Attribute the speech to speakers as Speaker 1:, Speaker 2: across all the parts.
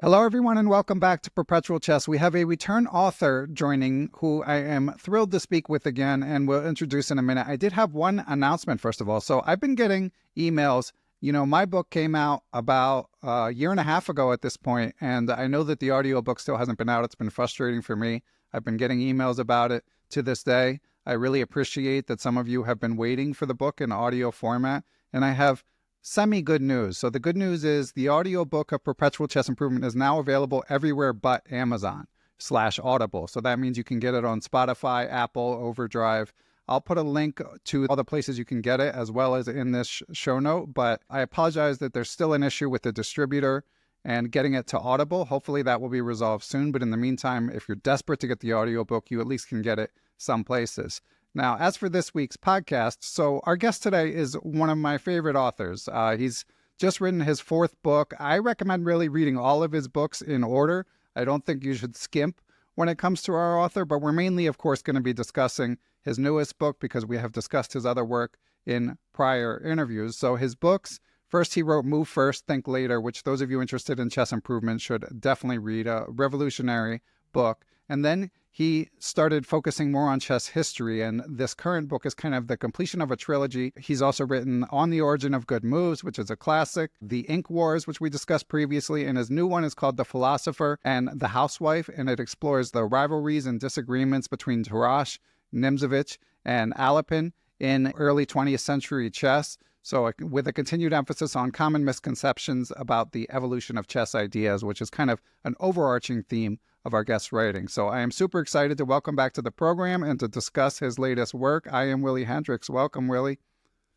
Speaker 1: Hello, everyone, and welcome back to Perpetual Chess. We have a return author joining who I am thrilled to speak with again, and we'll introduce in a minute. I did have one announcement, first of all. So I've been getting emails. My book came out about a year and a half ago at this point, and I know that the audiobook still hasn't been out. It's been frustrating for me. I've been getting emails about it to this day. I really appreciate that some of you have been waiting for the book in audio format, and I have semi-good news. So the good news is the audiobook of Perpetual Chess Improvement is now available everywhere but Amazon/Audible. So that means you can get it on Spotify, Apple, Overdrive. I'll put a link to all the places you can get it as well as in this show note, but I apologize that there's still an issue with the distributor and getting it to Audible. Hopefully that will be resolved soon, but in the meantime, if you're desperate to get the audiobook, you at least can get it some places. Now, as for this week's podcast, so our guest today is one of my favorite authors. He's just written his fourth book. I recommend really reading all of his books in order. I don't think you should skimp when it comes to our author, but we're mainly, of course, going to be discussing his newest book because we have discussed his other work in prior interviews. So his books, first he wrote Move First, Think Later, which those of you interested in chess improvement should definitely read, a revolutionary book. And then he started focusing more on chess history, and this current book is kind of the completion of a trilogy. He's also written On the Origin of Good Moves, which is a classic, The Ink Wars, which we discussed previously, and his new one is called The Philosopher and the Housewife, and it explores the rivalries and disagreements between Tarrasch, Nimzowitsch, and Alapin in early 20th century chess. So with a continued emphasis on common misconceptions about the evolution of chess ideas, which is kind of an overarching theme of our guest's writing. So I am super excited to welcome back to the program and to discuss his latest work. I am Willy Hendriks. Welcome, Willy.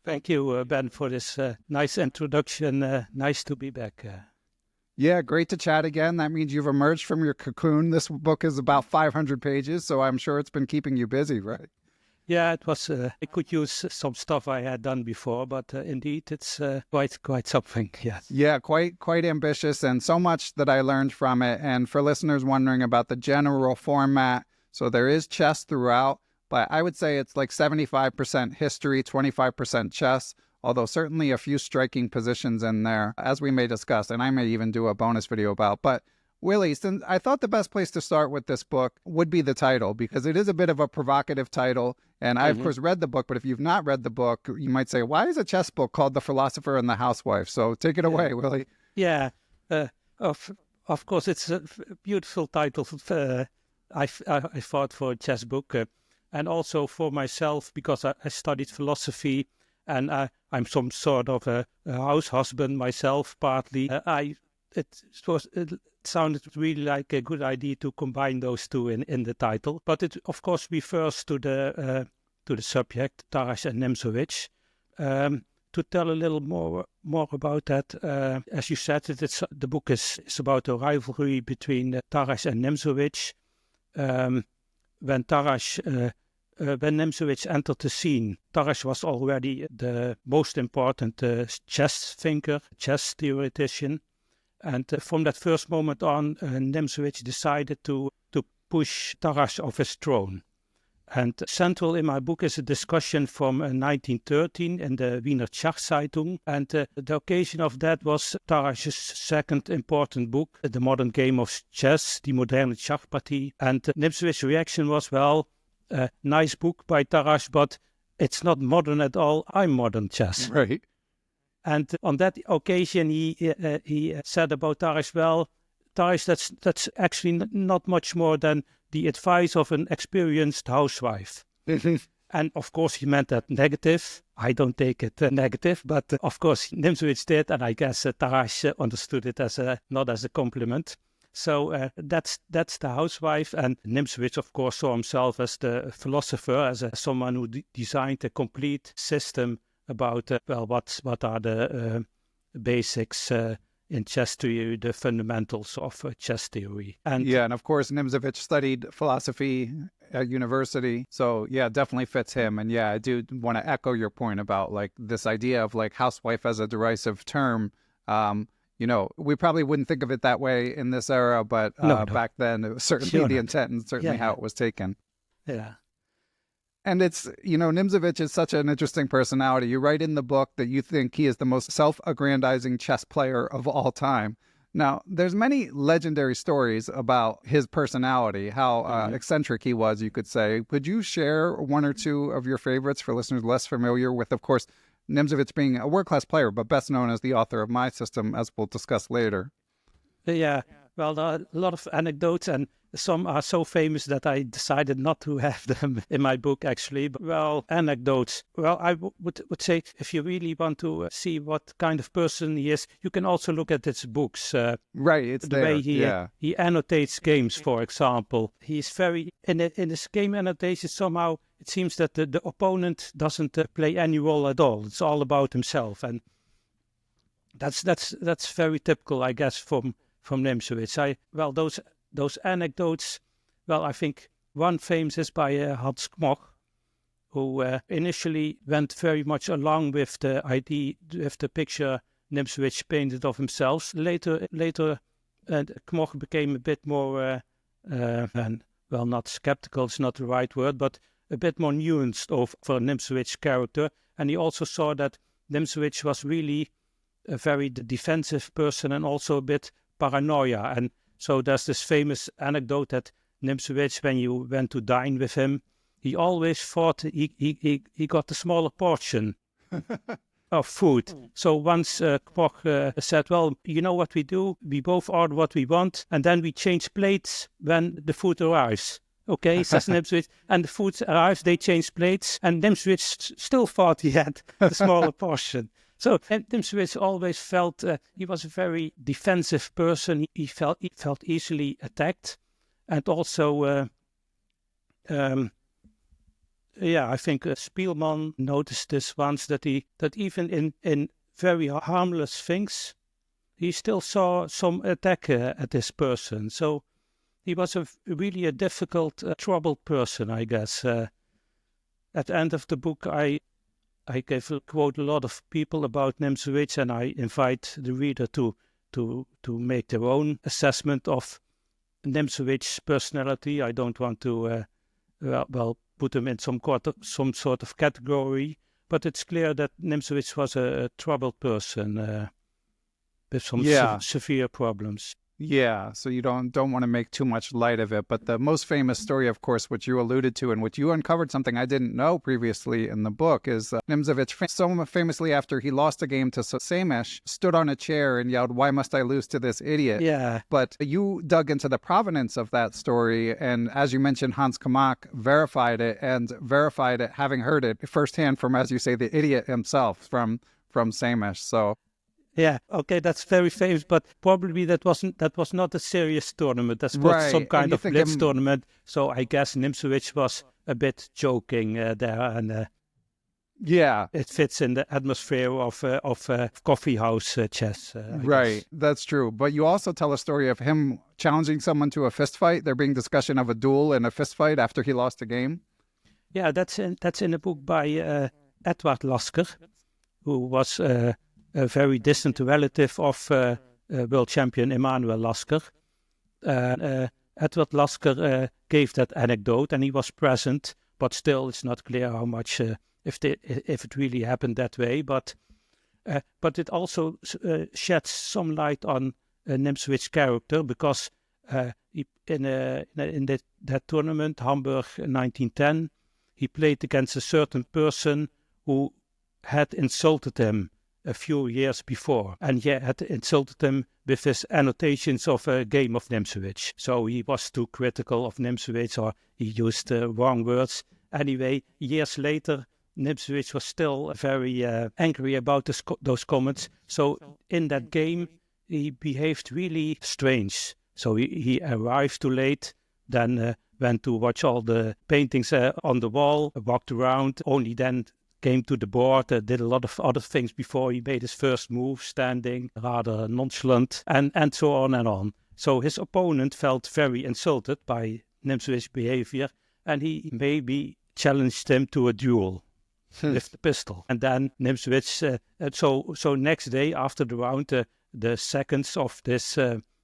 Speaker 2: Thank you, Ben, for this nice introduction. Nice to be back.
Speaker 1: Yeah, great to chat again. That means you've emerged from your cocoon. This book is about 500 pages, so I'm sure it's been keeping you busy, right?
Speaker 2: Yeah, it was. I could use some stuff I had done before, but indeed, it's quite something. Yes.
Speaker 1: Yeah, quite ambitious, and so much that I learned from it. And for listeners wondering about the general format, so there is chess throughout, but I would say it's like 75% history, 25% chess. Although certainly a few striking positions in there, as we may discuss, and I may even do a bonus video about. But Willy, since I thought the best place to start with this book would be the title, because it is a bit of a provocative title. And I, of course, read the book, but if you've not read the book, you might say, why is a chess book called The Philosopher and the Housewife? So take it away, Willy.
Speaker 2: Yeah, of course, it's a beautiful title. I thought for a chess book and also for myself, because I studied philosophy and I'm some sort of a house husband myself, partly. It sounded really like a good idea to combine those two in the title. But it, of course, refers to the subject, Tarrasch and Nimzowitsch. To tell a little more about that, as you said, the book is about a rivalry between Tarrasch and Nimzowitsch. When Nimzowitsch entered the scene, Tarrasch was already the most important chess thinker, chess theoretician. And from that first moment on, Nimzowitsch decided to push Tarrasch off his throne. And central in my book is a discussion from 1913 in the Wiener Schachzeitung. And the occasion of that was Tarrasch's second important book, The Modern Game of Chess, Die moderne Schachpartie. And Nimzowicz's reaction was, well, nice book by Tarrasch, but it's not modern at all. I'm modern chess.
Speaker 1: Right.
Speaker 2: And on that occasion, he said about Tarrasch, well, Tarrasch, that's actually not much more than the advice of an experienced housewife. And of course, he meant that negative. I don't take it negative, but of course, Nimzowitsch did, and I guess Tarrasch understood it as not as a compliment. So that's the housewife, and Nimzowitsch, of course, saw himself as the philosopher, as someone who designed a complete system about what are the basics in chess theory, the fundamentals of chess theory.
Speaker 1: And of course, Nimzowitsch studied philosophy at university, so yeah, definitely fits him. And yeah, I do want to echo your point about like this idea of like housewife as a derisive term. We probably wouldn't think of it that way in this era, but no. Back then it was certainly the intent and certainly how it was taken.
Speaker 2: Yeah.
Speaker 1: And it's, Nimzowitsch is such an interesting personality. You write in the book that you think he is the most self-aggrandizing chess player of all time. Now, there's many legendary stories about his personality, how eccentric he was, you could say. Could you share one or two of your favorites for listeners less familiar with, of course, Nimzowitsch being a world-class player, but best known as the author of My System, as we'll discuss later?
Speaker 2: Yeah, well, there are a lot of anecdotes, and some are so famous that I decided not to have them in my book, actually. But, well, anecdotes. Well, I would say if you really want to see what kind of person he is, you can also look at his books.
Speaker 1: Right, it's
Speaker 2: the
Speaker 1: there.
Speaker 2: way
Speaker 1: Yeah.
Speaker 2: he annotates games, for example. He's very, in his game annotation, somehow it seems that the opponent doesn't play any role at all. It's all about himself. And that's very typical, I guess, from Nimzowitsch. Well, those anecdotes, well, I think one famous is by Hans Kmoch, who initially went very much along with the idea, with the picture Nimzowitsch painted of himself. Later, Kmoch became a bit more, well, not skeptical, it's not the right word, but a bit more nuanced for Nimzowicz's character. And he also saw that Nimzowitsch was really a very defensive person and also a bit paranoia. And so there's this famous anecdote that Nimzowitsch, when you went to dine with him, he always thought he got the smaller portion of food. So once Kmoch said, well, you know what we do? We both order what we want, and then we change plates when the food arrives. Okay, says Nimzowitsch. And the food arrives, they change plates, and Nimzowitsch still thought he had the smaller portion. So Nimzowitsch always felt he was a very defensive person. He felt easily attacked, and also, I think Spielman noticed this once, that even in very harmless things, he still saw some attack at this person. So he was really a difficult, troubled person, I guess. At the end of the book, I quote a lot of people about Nimzowitsch, and I invite the reader to make their own assessment of Nimzowicz's personality. I don't want to put him in some sort of category, but it's clear that Nimzowitsch was a troubled person with some severe problems.
Speaker 1: Yeah, so you don't want to make too much light of it. But the most famous story, of course, which you alluded to and which you uncovered something I didn't know previously in the book, is Nimzowitsch, so famously after he lost a game to Semyon, stood on a chair and yelled, "Why must I lose to this idiot?"
Speaker 2: Yeah.
Speaker 1: But you dug into the provenance of that story, and as you mentioned, Hans Kmoch verified it, having heard it firsthand from, as you say, the idiot himself from Semyon. So
Speaker 2: yeah, okay, that's very famous, but probably that was not a serious tournament. That was some kind of blitz tournament. So I guess Nimzowitsch was a bit joking there, and it fits in the atmosphere of coffee house chess.
Speaker 1: Right, that's true. But you also tell a story of him challenging someone to a fist fight. There being discussion of a duel and a fist fight after he lost a game.
Speaker 2: Yeah, that's in a book by Edward Lasker, who was a very distant relative of world champion Emanuel Lasker. Edward Lasker gave that anecdote, and he was present, but still it's not clear how much, if it really happened that way. But it also sheds some light on Nimzowicz's character, because in that tournament, Hamburg 1910, he played against a certain person who had insulted him a few years before, and he had insulted him with his annotations of a game of Nimzowitsch. So he was too critical of Nimzowitsch, or he used wrong words. Anyway, years later, Nimzowitsch was still very angry about those comments. So in that game, he behaved really strange. So he arrived too late, then went to watch all the paintings on the wall, walked around, only then came to the board, did a lot of other things before he made his first move, standing rather nonchalant, and so on and on. So his opponent felt very insulted by Nimzowicz's behavior, and he maybe challenged him to a duel with the pistol. And then Nimzowitsch, so next day after the round, the seconds of this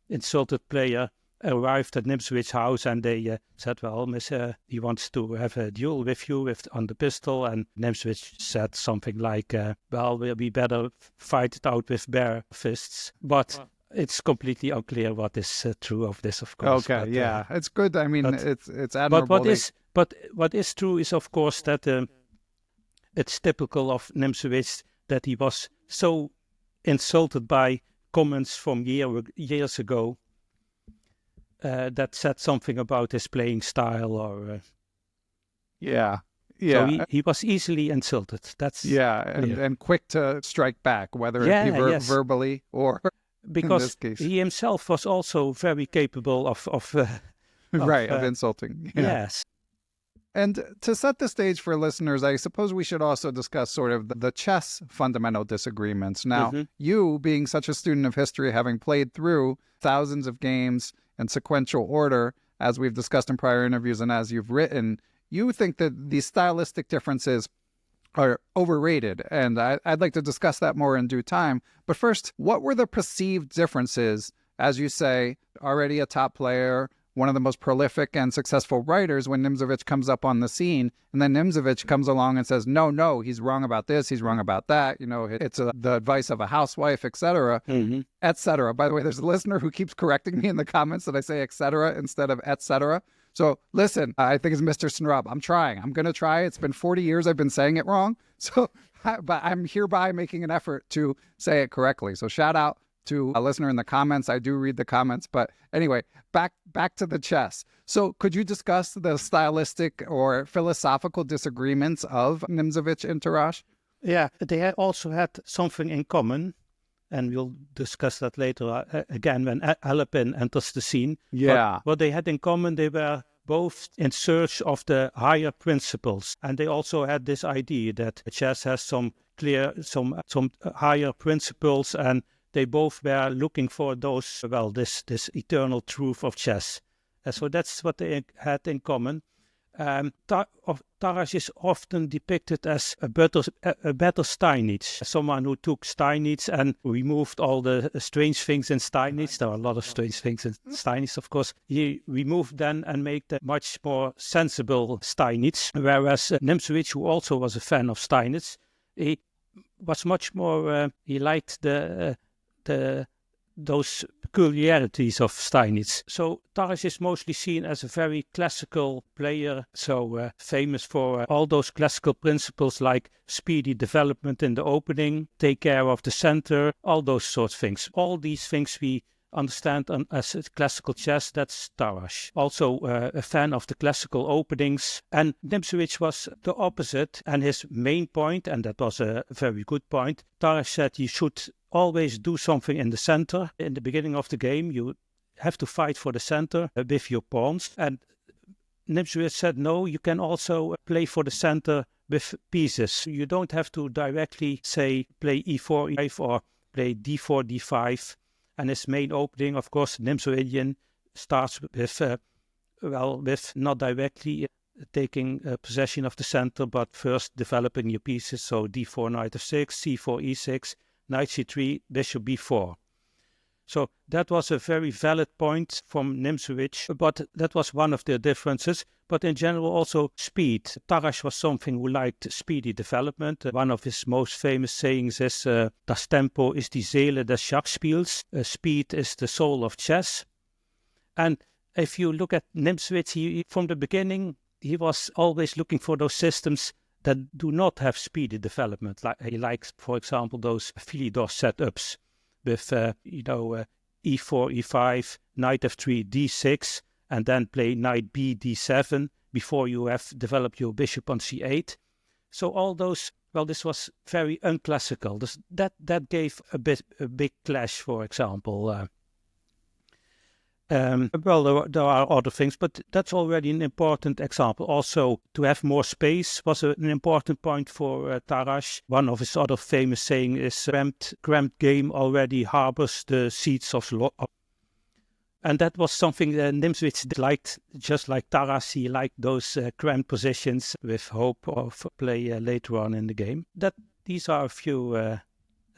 Speaker 2: insulted player arrived at Nimzowicz's house, and they said, well, miss, he wants to have a duel with you on the pistol. And Nimzowitsch said something like, well, we better fight it out with bare fists. But it's completely unclear what is true of this, of course.
Speaker 1: Okay,
Speaker 2: but,
Speaker 1: yeah, it's good. I mean, it's
Speaker 2: but
Speaker 1: admirable.
Speaker 2: what is true is, of course, that it's typical of Nimzowitsch that he was so insulted by comments from years ago that said something about his playing style, or
Speaker 1: Yeah.
Speaker 2: so
Speaker 1: Yeah.
Speaker 2: he was easily insulted. That's
Speaker 1: Yeah,
Speaker 2: clear.
Speaker 1: and quick to strike back, whether it be
Speaker 2: Yes,
Speaker 1: verbally or in
Speaker 2: because
Speaker 1: this case,
Speaker 2: he himself was also very capable of
Speaker 1: right, of insulting. Yeah.
Speaker 2: yes.
Speaker 1: And to set the stage for listeners, I suppose we should also discuss sort of the chess fundamental disagreements. Now, you being such a student of history, having played through thousands of games in sequential order, as we've discussed in prior interviews and as you've written, you think that these stylistic differences are overrated. And I'd like to discuss that more in due time. But first, what were the perceived differences, as you say, already a top player, one of the most prolific and successful writers, when Nimzowitsch comes up on the scene, and then Nimzowitsch comes along and says, no, he's wrong about this, he's wrong about that, it's the advice of a housewife, etc., etc. By the way, there's a listener who keeps correcting me in the comments that I say etc. instead of etc. So listen, I think it's Mr. Snrub. I'm trying. I'm going to try. It's been 40 years I've been saying it wrong. So, but I'm hereby making an effort to say it correctly. So shout out to a listener in the comments. I do read the comments. But anyway, back to the chess. So could you discuss the stylistic or philosophical disagreements of Nimzowitsch and Tarrasch?
Speaker 2: Yeah, they also had something in common. And we'll discuss that later again when Alapin enters the scene.
Speaker 1: Yeah.
Speaker 2: But what they had in common, they were both in search of the higher principles. And they also had this idea that chess has some higher principles, and they both were looking for those, this eternal truth of chess. So that's what they had in common. Tarrasch is often depicted as a better Steinitz, someone who took Steinitz and removed all the strange things in Steinitz. There are a lot of strange things in Steinitz, of course. He removed them and made a much more sensible Steinitz, whereas Nimzowitsch, who also was a fan of Steinitz, he was much more, he liked those peculiarities of Steinitz. So Tarrasch is mostly seen as a very classical player, so famous for all those classical principles like speedy development in the opening, take care of the center, all those sorts of things. All these things we understand as classical chess, that's Tarrasch. Also a fan of the classical openings. And Nimzowitsch was the opposite, and his main point, and that was a very good point, Tarrasch said you should always do something in the center. In the beginning of the game, you have to fight for the center with your pawns. And Nimzowitsch said, no, you can also play for the center with pieces. You don't have to directly say play e4, e5 or play d4, d5. And his main opening, of course, Nimzowitsch starts with not directly taking possession of the center, but first developing your pieces. So d4, knight f6, c4, e6, knight c3, bishop b4. So that was a very valid point from Nimzowitsch, but that was one of the differences. But in general, also speed. Tarrasch was something who liked speedy development. One of his most famous sayings is, Das Tempo ist die Seele des Schachspiels. Speed is the soul of chess. And if you look at Nimzowitsch, from the beginning, he was always looking for those systems that do not have speedy development. Like he likes, for example, those Philidor setups with e4, e5, knight f3, d6, and then play knight b, d7 before you have developed your bishop on c8. So all those, this was very unclassical. That gave a big clash, for example. There are other things, but that's already an important example. Also, to have more space was an important point for Tarrasch. One of his other famous saying is, cramped game already harbors the seeds of and that was something that Nimzowitsch liked, just like Tarrasch. He liked those cramped positions with hope of play later on in the game. These are a few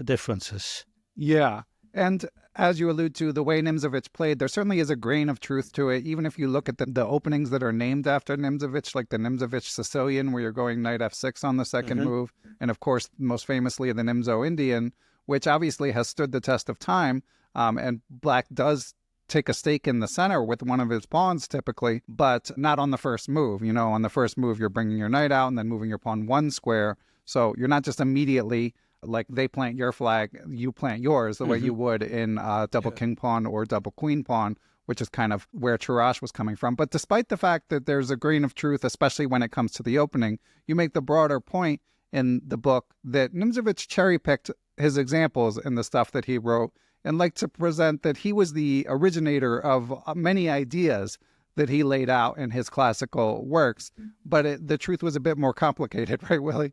Speaker 2: differences.
Speaker 1: Yeah. And as you allude to, the way Nimzowitsch played, there certainly is a grain of truth to it. Even if you look at the openings that are named after Nimzowitsch, like the Nimzowitsch Sicilian, where you're going knight f6 on the second move. And of course, most famously, the Nimzo Indian, which obviously has stood the test of time. and black does take a stake in the center with one of his pawns typically, but not on the first move. On the first move, you're bringing your knight out and then moving your pawn one square. So you're not just immediately like they plant your flag, you plant yours the way you would in double king pawn or double queen pawn, which is kind of where Tarrasch was coming from. But despite the fact that there's a grain of truth, especially when it comes to the opening, you make the broader point in the book that Nimzowitsch cherry-picked his examples in the stuff that he wrote and like to present that he was the originator of many ideas that he laid out in his classical works. But the truth was a bit more complicated, right, Willy?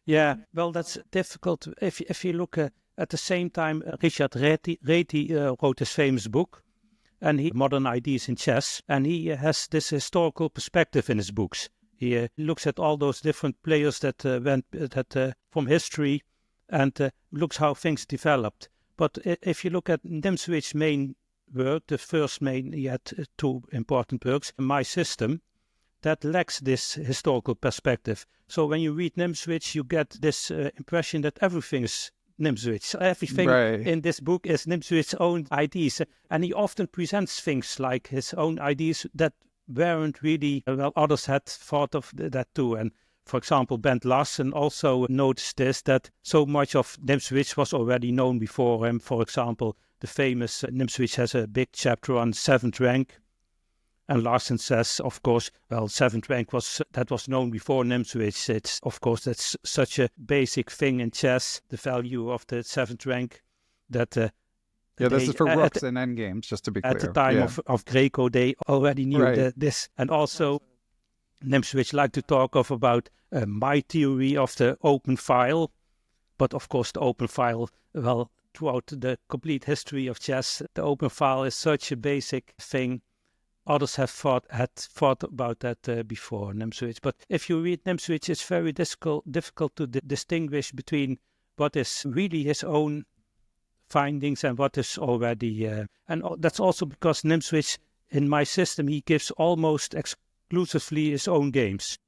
Speaker 2: Yeah, well, that's difficult. If you look at the same time, Richard Reti wrote his famous book, and Modern Ideas in Chess, and he has this historical perspective in his books. He looks at all those different players that went from history, and looks how things developed. But if you look at Nimzowicz's main work, the first main, he had two important works, My System, that lacks this historical perspective. So when you read Nimzowitsch, you get this impression that everything is Nimzowitsch. Everything in this book is Nimzowicz's own ideas. And he often presents things like his own ideas that weren't really, well, others had thought of that too. And for example, Bent Larsen also noticed this, that so much of Nimzowitsch was already known before him. For example, the famous Nimzowitsch has a big chapter on seventh rank. And Larsen says, of course, well, seventh rank was known before Nimzowitsch. It's, of course, that's such a basic thing in chess, the value of the seventh rank, that
Speaker 1: this is for rooks and endgames, just to be clear.
Speaker 2: At the time of Greco, they already knew this. And also, Nimzowitsch liked to talk about my theory of the open file. But of course, the open file, well, throughout the complete history of chess, the open file is such a basic thing. Others had thought about that before Nimzowitsch. But if you read Nimzowitsch, it's very difficult to distinguish between what is really his own findings and what is already... and that's also because Nimzowitsch, in My System, he gives almost exclusively his own games.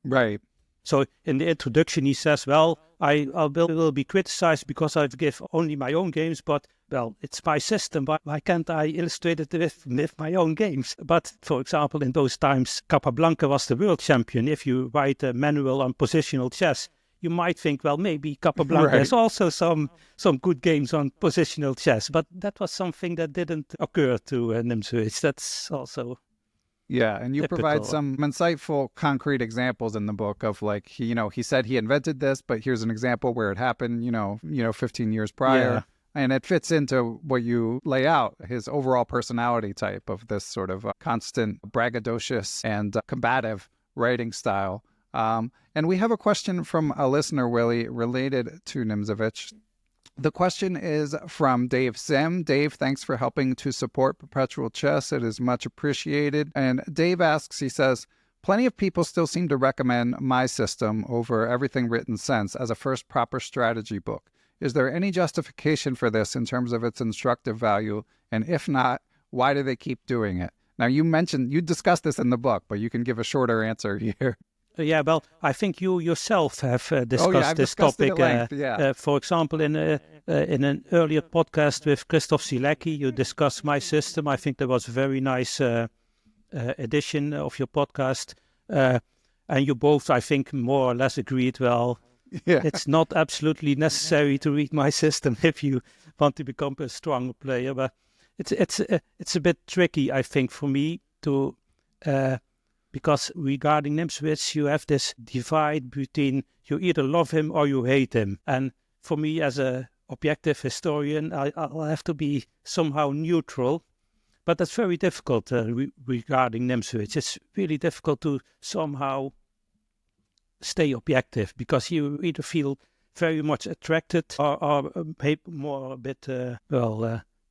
Speaker 1: Right.
Speaker 2: So in the introduction, he says, well, I will be criticized because I give only my own games, but, well, it's my system. Why can't I illustrate it with my own games? But, for example, in those times, Capablanca was the world champion. If you write a manual on positional chess, you might think, well, maybe Capablanca has also some good games on positional chess. But that was something that didn't occur to Nimzowitsch. That's also...
Speaker 1: Yeah, and you
Speaker 2: typical.
Speaker 1: provide some insightful, concrete examples in the book of like, he said he invented this, but here's an example where it happened, 15 years prior. Yeah. And it fits into what you lay out, his overall personality type of this sort of constant braggadocious and combative writing style. And we have a question from a listener, Willy, related to Nimzowitsch. The question is from Dave Sim. Dave, thanks for helping to support Perpetual Chess. It is much appreciated. And Dave asks, he says, plenty of people still seem to recommend My System over everything written since as a first proper strategy book. Is there any justification for this in terms of its instructive value? And if not, why do they keep doing it? Now, you discussed this in the book, but you can give a shorter answer here.
Speaker 2: Yeah, well, I think you yourself have discussed this topic. For example, in an earlier podcast with Christoph Sielecki, you discussed My System. I think that was a very nice edition of your podcast. And you both, I think, more or less agreed, well, it's not absolutely necessary to read My System if you want to become a stronger player. But it's a bit tricky, I think, for me to... because regarding Nimzowitsch, you have this divide between you either love him or you hate him. And for me, as an objective historian, I'll have to be somehow neutral. But that's very difficult regarding Nimzowitsch. It's really difficult to somehow stay objective because you either feel very much attracted or maybe more a bit,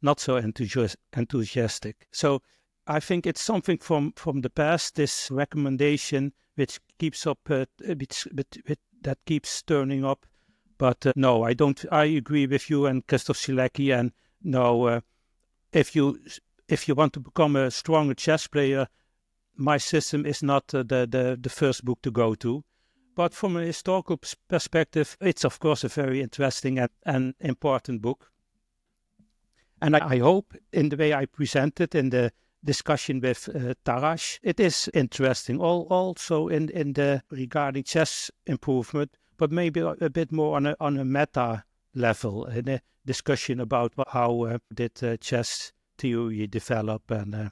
Speaker 2: not so enthusiastic. So I think it's something from the past, this recommendation, which keeps up, that keeps turning up. But no, I don't. I agree with you and Christoph Sielecki. And no, if you want to become a stronger chess player, My System is not the first book to go to. But from a historical perspective, it's of course a very interesting and important book. And I hope in the way I presented in the discussion with Tarrasch, it is interesting. Also in the regarding chess improvement, but maybe a bit more on a meta level, in a discussion about how did chess theory develop. And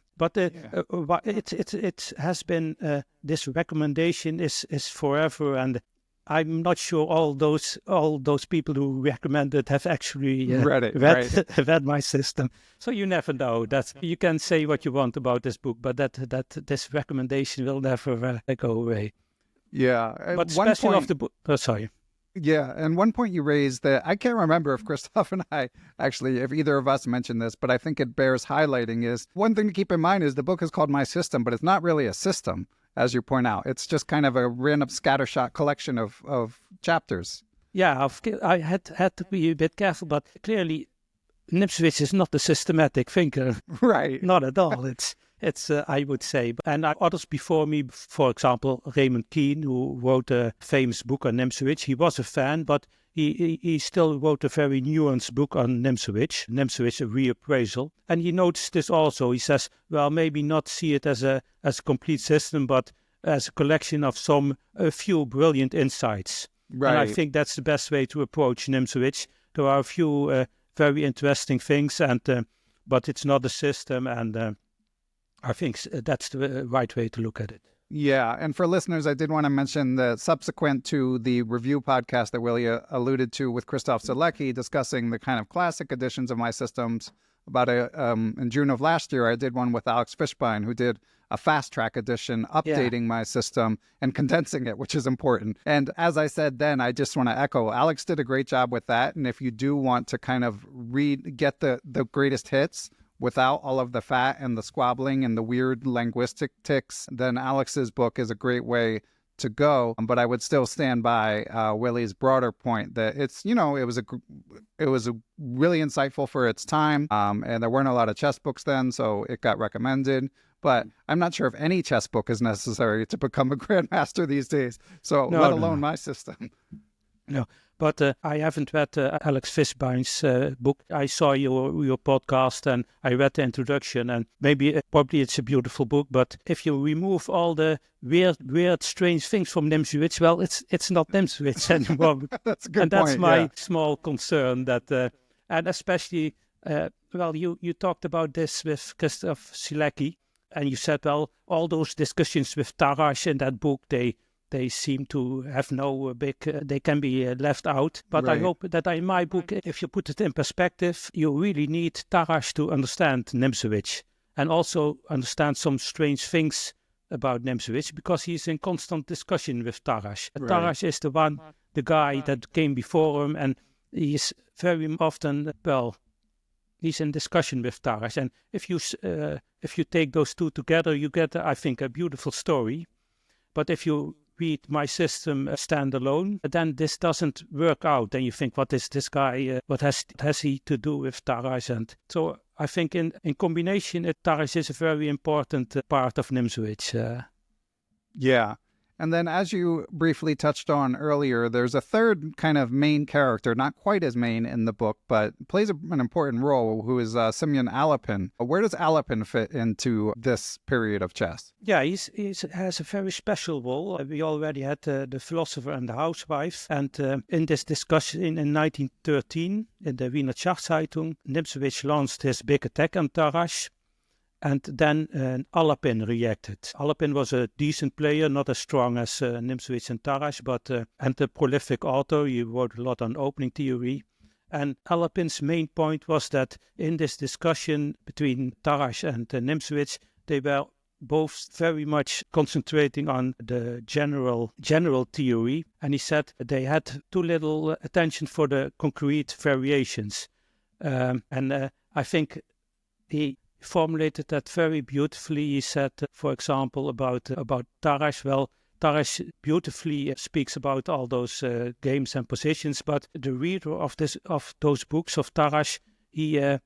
Speaker 2: it has been this recommendation is forever, and I'm not sure all those people who recommended have actually
Speaker 1: read
Speaker 2: read my system. So you never know. That you can say what you want about this book, but that this recommendation will never go away.
Speaker 1: Yeah,
Speaker 2: but especially of the book. Oh, sorry.
Speaker 1: Yeah, and one point you raised that I can't remember if Christoph and I actually, if either of us mentioned this, but I think it bears highlighting is one thing to keep in mind is the book is called My System, but it's not really a system, as you point out. It's just kind of a random scattershot collection of chapters.
Speaker 2: Yeah, I had to be a bit careful, but clearly Nimzowitsch is not a systematic thinker.
Speaker 1: Right.
Speaker 2: Not at all. It's I would say. And others before me, for example, Raymond Keane, who wrote a famous book on Nimzowitsch, he was a fan, but he still wrote a very nuanced book on Nimzowitsch, a reappraisal. And he noticed this also. He says, well, maybe not see it as a complete system, but as a collection of a few brilliant insights.
Speaker 1: Right.
Speaker 2: And I think that's the best way to approach Nimzowitsch. There are a few very interesting things, but it's not a system, and I think that's the right way to look at it.
Speaker 1: Yeah, and for listeners, I did want to mention that subsequent to the review podcast that Willy alluded to with Christoph Zalecki discussing the kind of classic editions of my systems, in June of last year, I did one with Alex Fishbein, who did a fast track edition, updating my system and condensing it, which is important. And as I said then, I just want to echo, Alex did a great job with that. And if you do want to kind of get the greatest hits without all of the fat and the squabbling and the weird linguistic tics, then Alex's book is a great way to go. But I would still stand by Willy's broader point that it's, it was a really insightful for its time, and there weren't a lot of chess books then, so it got recommended. But I'm not sure if any chess book is necessary to become a grandmaster these days. So let alone my system.
Speaker 2: No, but I haven't read Alex Fishbein's book. I saw your podcast and I read the introduction, and probably it's a beautiful book. But if you remove all the weird, strange things from Nimzowitsch, well, it's not Nimzowitsch anymore.
Speaker 1: That's a good point.
Speaker 2: And that's my small concern. That and especially, you talked about this with Christoph Zalecki, and you said, well, all those discussions with Tarrasch in that book, they seem to have no they can be left out. But right. I hope that in my book, if you put it in perspective, you really need Tarrasch to understand Nimzowitsch and also understand some strange things about Nimzowitsch, because he's in constant discussion with Tarrasch. Right. Tarrasch is the guy that came before him, and he's very often, he's in discussion with Tarrasch. And if you take those two together, you get, I think, a beautiful story. But if you read my system standalone, then this doesn't work out. And you think, what is this guy? What has he to do with Tarrasch? And so I think in combination, Tarrasch is a very important part of Nimzowitsch.
Speaker 1: Yeah. And then, as you briefly touched on earlier, there's a third kind of main character, not quite as main in the book, but plays an important role, who is Semyon Alapin. Where does Alapin fit into this period of chess?
Speaker 2: Yeah, he has a very special role. We already had the Philosopher and the Housewife. And in this discussion in 1913, in the Wiener Schachzeitung, Nimzowitsch launched his big attack on Tarrasch. And then Alapin reacted. Alapin was a decent player, not as strong as Nimzowitsch and Tarrasch, but and a prolific author. He wrote a lot on opening theory. And Alapin's main point was that in this discussion between Tarrasch and Nimzowitsch, they were both very much concentrating on the general theory. And he said they had too little attention for the concrete variations. And I think he formulated that very beautifully. He said, for example, about Tarrasch. Well, Tarrasch beautifully speaks about all those games and positions, but the reader of those books of Tarrasch, he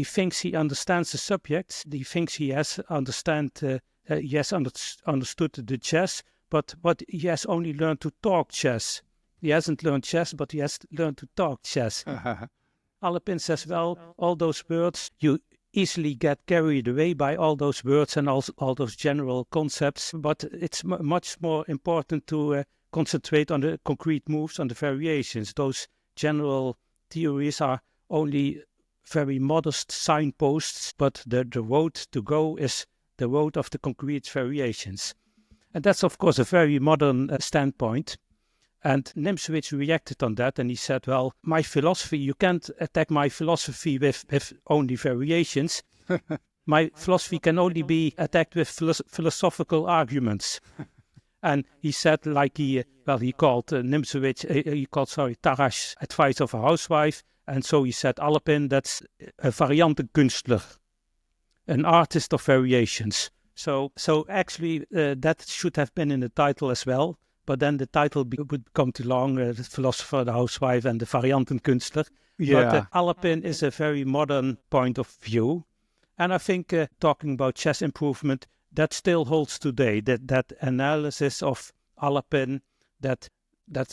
Speaker 2: thinks he understands the subjects. He thinks he has understood the chess, but he has only learned to talk chess. He hasn't learned chess, but he has learned to talk chess. Alapin says, well, all those words, you easily get carried away by all those words and all those general concepts, but it's much more important to concentrate on the concrete moves, on the variations. Those general theories are only very modest signposts, but the road to go is the road of the concrete variations. And that's, of course, a very modern standpoint. And Nimzowitsch reacted on that, and he said, well, my philosophy, you can't attack my philosophy with only variations. My philosophy can only be attacked with philosophical arguments. And he said, like he called Tarrasch advice of a housewife. And so he said, Alapin, that's a variantenkünstler, an artist of variations. So actually, that should have been in the title as well. But then the title would become too long, the philosopher, the housewife, and the variantenkünstler.
Speaker 1: Yeah.
Speaker 2: But Alapin is a very modern point of view. And I think talking about chess improvement, that still holds today. That analysis of Alapin, that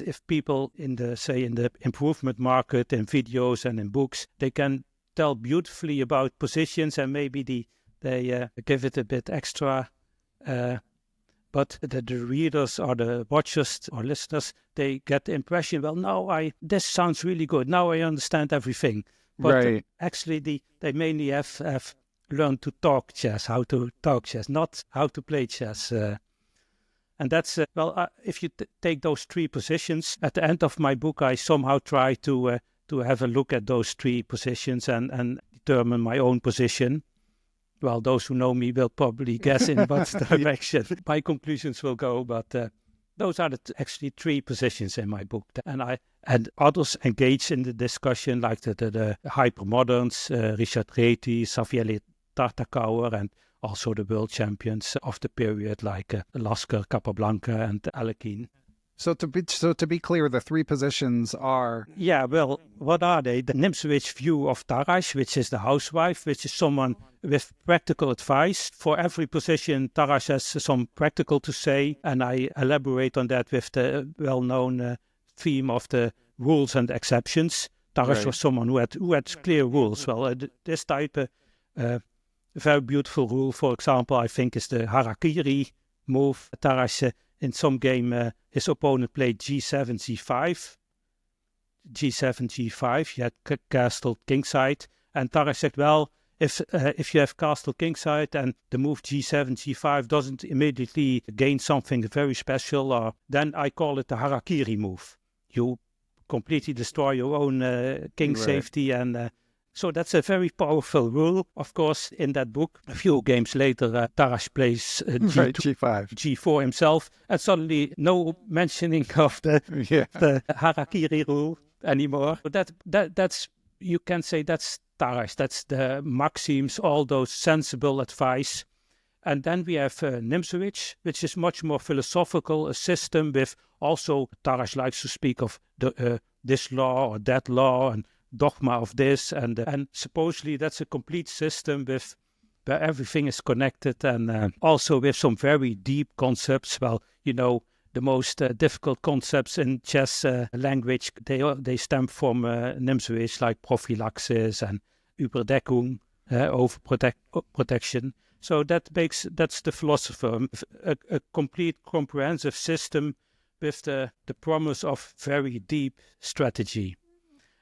Speaker 2: if people in the improvement market, in videos and in books, they can tell beautifully about positions and maybe they give it a bit extra. But the readers or the watchers or listeners, they get the impression, well, now this sounds really good. Now I understand everything. But
Speaker 1: right.
Speaker 2: Actually, they mainly have learned to talk chess, how to talk chess, not how to play chess. And that's, if you take those three positions, at the end of my book, I somehow try to have a look at those three positions and determine my own position. Well, those who know me will probably guess in what direction my conclusions will go, but those are actually three positions in my book. And others engage in the discussion, like the hypermoderns, Richard Reti, Savielli Tartakauer, and also the world champions of the period, like Lasker, Capablanca, and Alekhine.
Speaker 1: So to be clear, the three positions are...
Speaker 2: Yeah, well, what are they? The Nimzowitsch view of Tarrasch, which is the housewife, which is someone with practical advice. For every position, Tarrasch has some practical to say, and I elaborate on that with the well-known theme of the rules and exceptions. Tarrasch was someone who had clear rules. Well, this type, a very beautiful rule, for example, I think is the harakiri move. Tarrasch, in some game, his opponent played g7, g5. G7, g5, he had castle kingside. And Tarrasch said, well, if you have castle kingside and the move g7, g5 doesn't immediately gain something very special, then I call it the harakiri move. You completely destroy your own king safety. And so that's a very powerful rule. Of course, in that book, a few games later, Tarrasch plays
Speaker 1: G5.
Speaker 2: G4 himself, and suddenly no mentioning of the harakiri rule anymore. But that's you can say that's Tarrasch. That's the maxims, all those sensible advice. And then we have Nimzowitsch, which is much more philosophical, a system with also, Tarrasch likes to speak of this law or that law and dogma of this, and supposedly that's a complete system where everything is connected, and also with some very deep concepts. Well, the most difficult concepts in chess language, they stem from Nimzowitsch, like prophylaxis and Überdeckung, overprotection. So that's the philosopher, a complete comprehensive system with the promise of very deep strategy.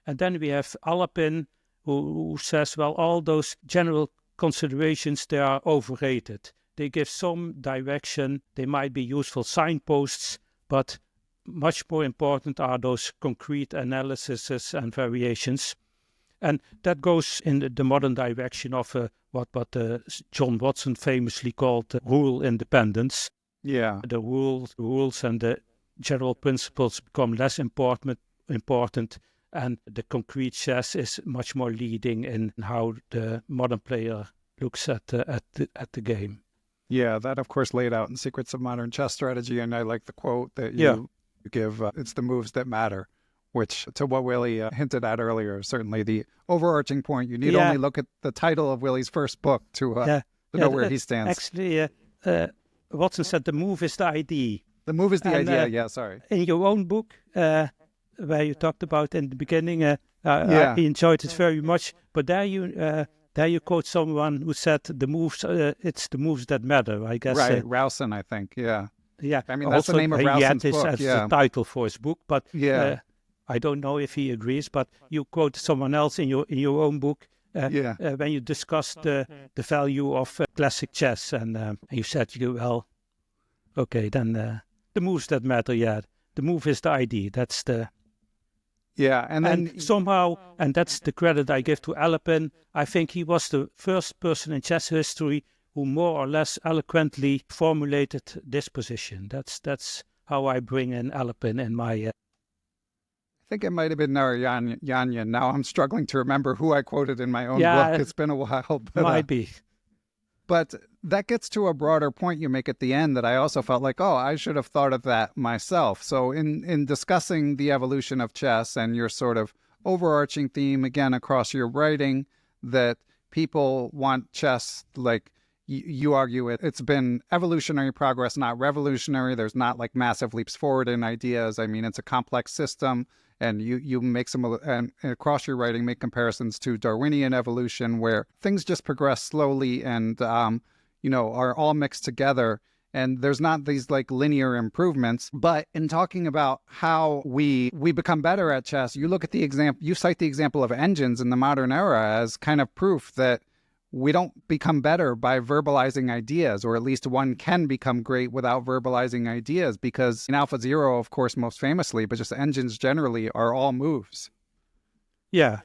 Speaker 2: And then we have Alapin, who says, well, all those general considerations, they are overrated. They give some direction, they might be useful signposts, but much more important are those concrete analyses and variations. And that goes in the modern direction of what John Watson famously called rule independence.
Speaker 1: Yeah.
Speaker 2: The rules and the general principles become less important, and the concrete chess is much more leading in how the modern player looks at the game.
Speaker 1: Yeah, that of course laid out in Secrets of Modern Chess Strategy, and I like the quote that you give, it's the moves that matter, which, to what Willy hinted at earlier, certainly the overarching point. You need only look at the title of Willy's first book to know where he stands.
Speaker 2: Actually, Watson said the move is the ID.
Speaker 1: The move is the idea, sorry.
Speaker 2: In your own book, where you talked about in the beginning,
Speaker 1: Yeah.
Speaker 2: I enjoyed it very much. But there you quote someone who said the moves, it's the moves that matter, I guess.
Speaker 1: Right. Rowson, I think. Yeah.
Speaker 2: Yeah.
Speaker 1: I mean, that's the
Speaker 2: Also,
Speaker 1: name of
Speaker 2: he had
Speaker 1: Rowson's
Speaker 2: this
Speaker 1: book.
Speaker 2: as the
Speaker 1: Yeah.
Speaker 2: title for his book, but
Speaker 1: Yeah.
Speaker 2: I don't know if he agrees. But you quote someone else in your own book
Speaker 1: Yeah.
Speaker 2: when you discussed the value of classic chess, and you said, okay, then the moves that matter. Yeah, the move is the idea. That's the
Speaker 1: Yeah. And then
Speaker 2: somehow, and that's the credit I give to Alapin. I think he was the first person in chess history who more or less eloquently formulated this position. That's how I bring in Alapin in my.
Speaker 1: I think it might have been Narayanya. Now I'm struggling to remember who I quoted in my own book. It's been a while. But,
Speaker 2: might be.
Speaker 1: But that gets to a broader point you make at the end that I also felt like, oh, I should have thought of that myself. So in discussing the evolution of chess and your sort of overarching theme, again, across your writing, that people want chess, like you argue it's been evolutionary progress, not revolutionary. There's not like massive leaps forward in ideas. I mean, it's a complex system. And you make some, and across your writing, make comparisons to Darwinian evolution, where things just progress slowly and, are all mixed together. And there's not these like linear improvements. But in talking about how we become better at chess, you look at the example, you cite the example of engines in the modern era as kind of proof that we don't become better by verbalizing ideas, or at least one can become great without verbalizing ideas, because in AlphaZero, of course, most famously, but just engines generally are all moves.
Speaker 2: Yeah.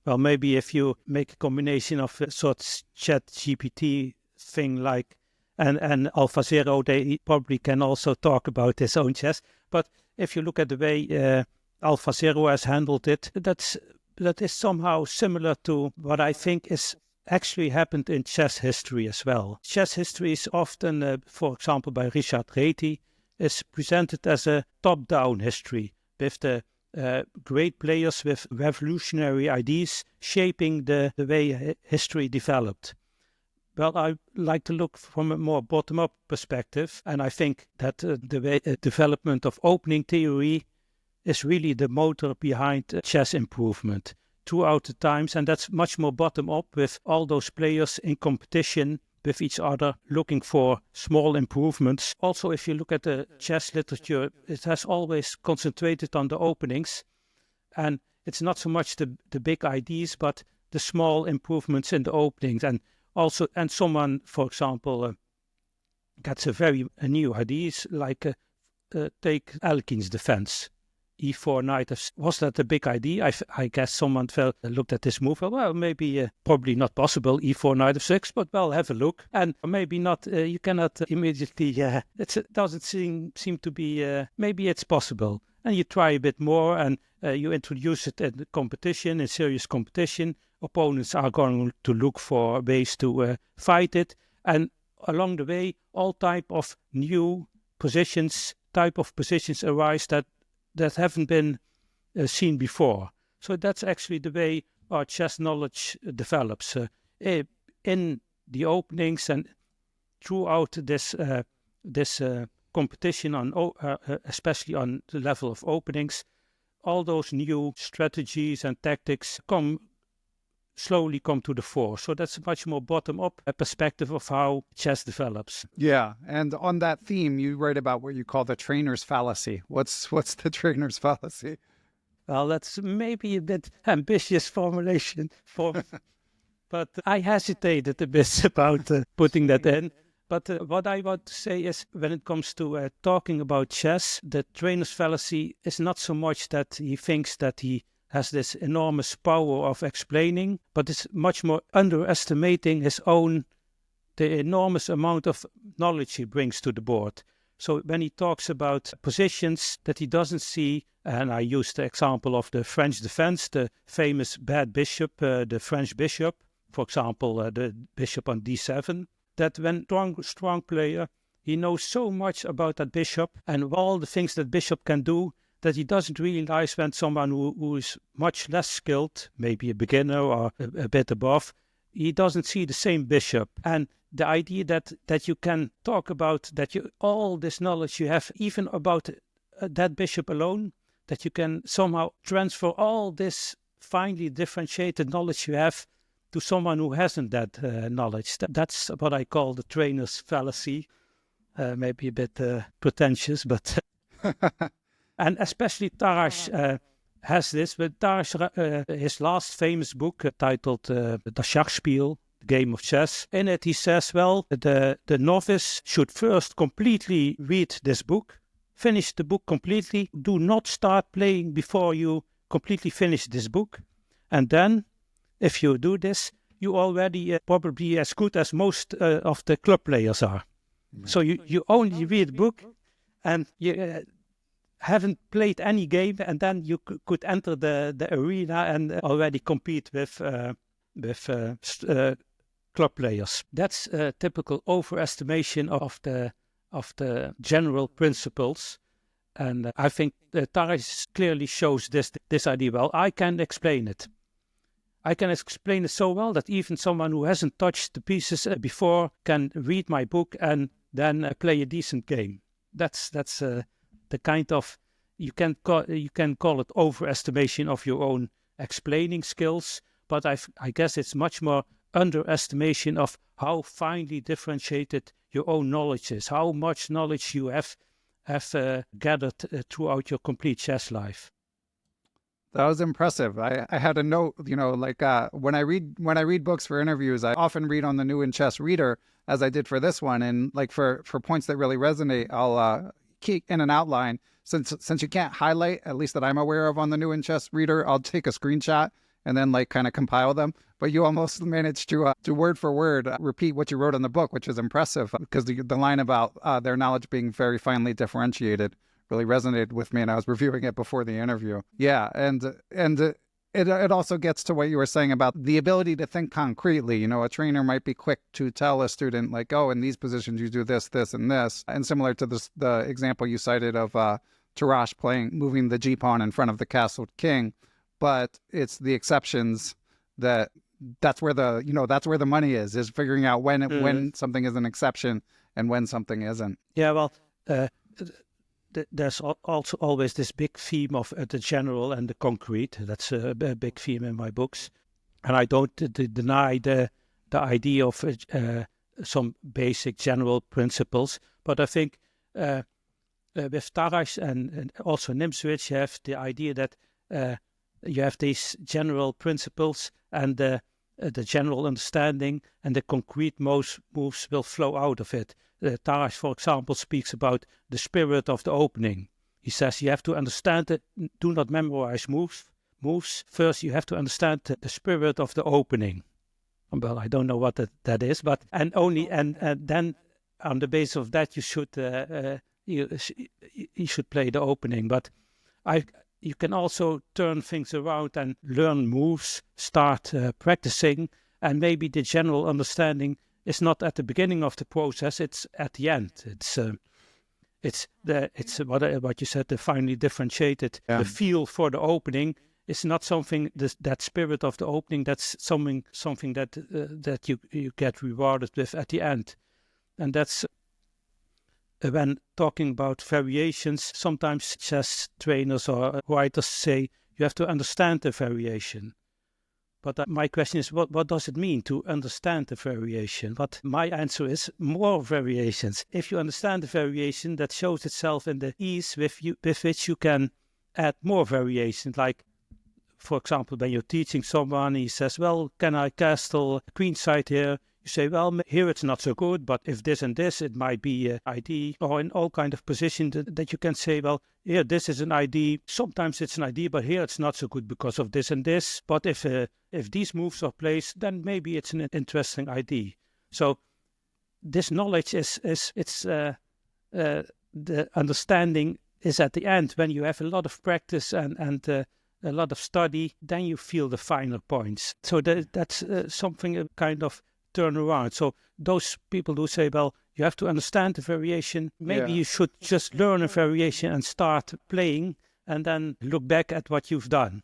Speaker 2: Well, maybe if you make a combination of a sort of chat GPT thing like and AlphaZero, they probably can also talk about his own chess. But if you look at the way AlphaZero has handled it, that is somehow similar to what I think is actually happened in chess history as well. Chess history is often, for example, by Richard Reti, is presented as a top-down history with the great players with revolutionary ideas shaping the way history developed. Well, I like to look from a more bottom-up perspective, and I think that the development of opening theory is really the motor behind chess improvement throughout the times, and that's much more bottom-up with all those players in competition with each other looking for small improvements. Also, if you look at the chess literature, it has always concentrated on the openings, and it's not so much the big ideas, but the small improvements in the openings. And also, and someone, for example, gets a new idea, like take Elkin's defense. E4 knight f6. Was that a big idea? I guess someone looked at this move. Well, maybe probably not possible. E4 knight f6, but well, have a look. And maybe not. You cannot immediately. It doesn't seem to be. Maybe it's possible. And you try a bit more, and you introduce it in the competition, in serious competition. Opponents are going to look for ways to fight it, and along the way, all type of new positions arise that haven't been seen before. So that's actually the way our chess knowledge develops in the openings and throughout this competition on especially on the level of openings. All those new strategies and tactics slowly come to the fore. So that's a much more bottom-up perspective of how chess develops.
Speaker 1: Yeah, and on that theme, you write about what you call the trainer's fallacy. What's the trainer's fallacy?
Speaker 2: Well, that's maybe a bit ambitious formulation, but I hesitated a bit about putting that in. But what I want to say is, when it comes to talking about chess, the trainer's fallacy is not so much that he thinks that he has this enormous power of explaining, but it's much more underestimating the enormous amount of knowledge he brings to the board. So when he talks about positions that he doesn't see, and I use the example of the French defense, the famous bad bishop, the French bishop, for example, the bishop on d7, that when strong player, he knows so much about that bishop and all the things that bishop can do, that he doesn't realize when someone who is much less skilled, maybe a beginner or a bit above, he doesn't see the same bishop. And the idea that you can talk about that all this knowledge you have, even about that bishop alone, that you can somehow transfer all this finely differentiated knowledge you have to someone who hasn't that knowledge. That's what I call the trainer's fallacy. Maybe a bit pretentious, but and especially Tarrasch has this. But Tarrasch, his last famous book titled The Schachspiel, the game of chess. In it, he says, well, the novice should first completely read this book, finish the book completely. Do not start playing before you completely finish this book. And then, if you do this, you already probably as good as most of the club players are. So you only read a book and you haven't played any game, and then you could enter the arena and already compete with club players. That's a typical overestimation of the general principles. And I think Tarrasch clearly shows this idea well. I can explain it. I can explain it so well that even someone who hasn't touched the pieces before can read my book and then play a decent game. That's the kind of, you can call it overestimation of your own explaining skills, but I guess it's much more underestimation of how finely differentiated your own knowledge is, how much knowledge you have gathered throughout your complete chess life.
Speaker 1: That was impressive. I had a note, like when I read books for interviews, I often read on the New in Chess Reader, as I did for this one, and like for points that really resonate, I'll keep in an outline. Since you can't highlight, at least that I'm aware of on the New in Chess Reader, I'll take a screenshot and then like kind of compile them. But you almost managed to word for word repeat what you wrote in the book, which is impressive, because the line about their knowledge being very finely differentiated really resonated with me, and I was reviewing it before the interview. Yeah, and it also gets to what you were saying about the ability to think concretely. A trainer might be quick to tell a student like, oh, in these positions you do this, this, and this. And similar to the example you cited of Tarrasch moving the G-pawn in front of the castled king, but it's the exceptions that's where the money is figuring out when something is an exception and when something isn't.
Speaker 2: Yeah, well, there's also always this big theme of the general and the concrete. That's a big theme in my books. And I don't deny the idea of some basic general principles. But I think with Tarrasch and also Nimzowitsch, you have the idea that you have these general principles and the general understanding, and the concrete moves will flow out of it. Tarrasch, for example, speaks about the spirit of the opening. He says you have to understand it. Do not memorize moves. First, you have to understand the spirit of the opening. Well, I don't know what that is, but and then on the basis of that, you should play the opening. But you can also turn things around and learn moves, start practicing, and maybe the general understanding is not at the beginning of the process; it's at the end. It's what you said, the finely differentiated. Yeah. The feel for the opening is not something that spirit of the opening. That's something that you get rewarded with at the end, and that's. When talking about variations, sometimes chess trainers or writers say you have to understand the variation. But my question is, what does it mean to understand the variation? But my answer is more variations. If you understand the variation, that shows itself in the ease with which you can add more variations. Like, for example, when you're teaching someone, he says, well, can I castle queenside here? You say, well, here it's not so good, but if this and this, it might be ID, or in all kind of positions that you can say, well, here, this is an ID. Sometimes it's an ID, but here it's not so good because of this and this. But if these moves are placed, then maybe it's an interesting ID. So this knowledge the understanding is at the end. When you have a lot of practice and a lot of study, then you feel the finer points. So that's something kind of turn around. So those people who say, well, you have to understand the variation, maybe you should just learn a variation and start playing and then look back at what you've done.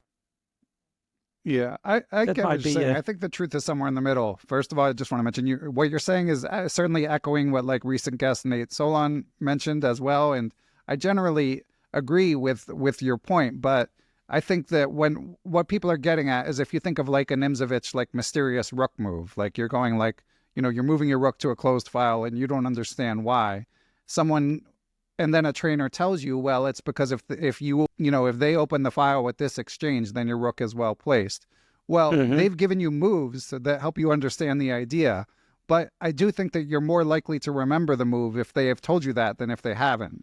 Speaker 1: Yeah, I get what you're saying. I think the truth is somewhere in the middle. First of all, I just want to mention what you're saying is certainly echoing what like recent guest Nate Solon mentioned as well. And I generally agree with your point, but I think that what people are getting at is if you think of like a Nimzowitsch, like mysterious rook move, like you're going like, you're moving your rook to a closed file and you don't understand why. And then a trainer tells you, well, it's because if they open the file with this exchange, then your rook is well placed. Well, they've given you moves that help you understand the idea. But I do think that you're more likely to remember the move if they have told you that than if they haven't,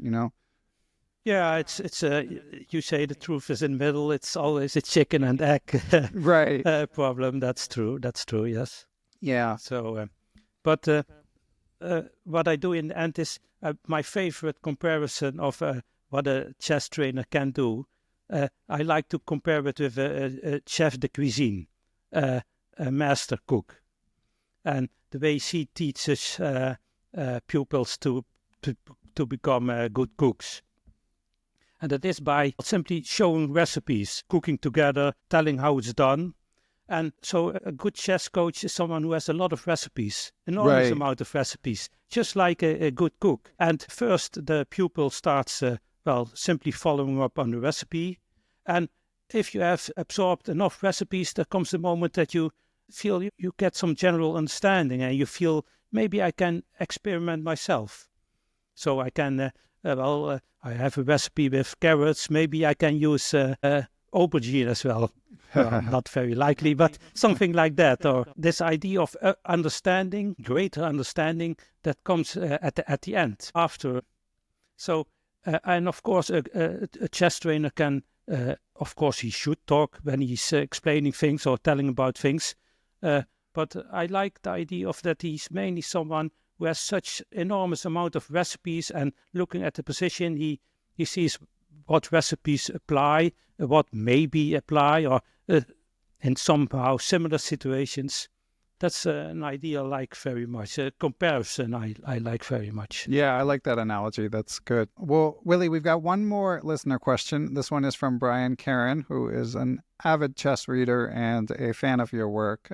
Speaker 2: Yeah, it's you say the truth is in the middle. It's always a chicken and egg
Speaker 1: right
Speaker 2: problem. That's true. Yes.
Speaker 1: Yeah.
Speaker 2: So, but what I do in the end is my favorite comparison of what a chess trainer can do. I like to compare it with a chef de cuisine, a master cook, and the way she teaches pupils to become good cooks. And that is by simply showing recipes, cooking together, telling how it's done. And so a good chess coach is someone who has a lot of recipes, enormous amount of recipes, just like a good cook. And first the pupil starts, simply following up on the recipe. And if you have absorbed enough recipes, there comes a moment that you feel you get some general understanding and you feel maybe I can experiment myself. So I can, I have a recipe with carrots, maybe I can use aubergine as well. Not very likely, but something like that. Or this idea of understanding, greater understanding that comes at the end, after. So, and of course, a chess trainer can, of course, he should talk when he's explaining things or telling about things. But I like the idea of that he's mainly someone who has such enormous amount of recipes, and looking at the position, he sees what recipes apply, what maybe apply, or in somehow similar situations. That's an idea I like very much. A comparison I like very much.
Speaker 1: Yeah, I like that analogy. That's good. Well, Willy, we've got one more listener question. This one is from Brian Karen, who is an avid chess reader and a fan of your work.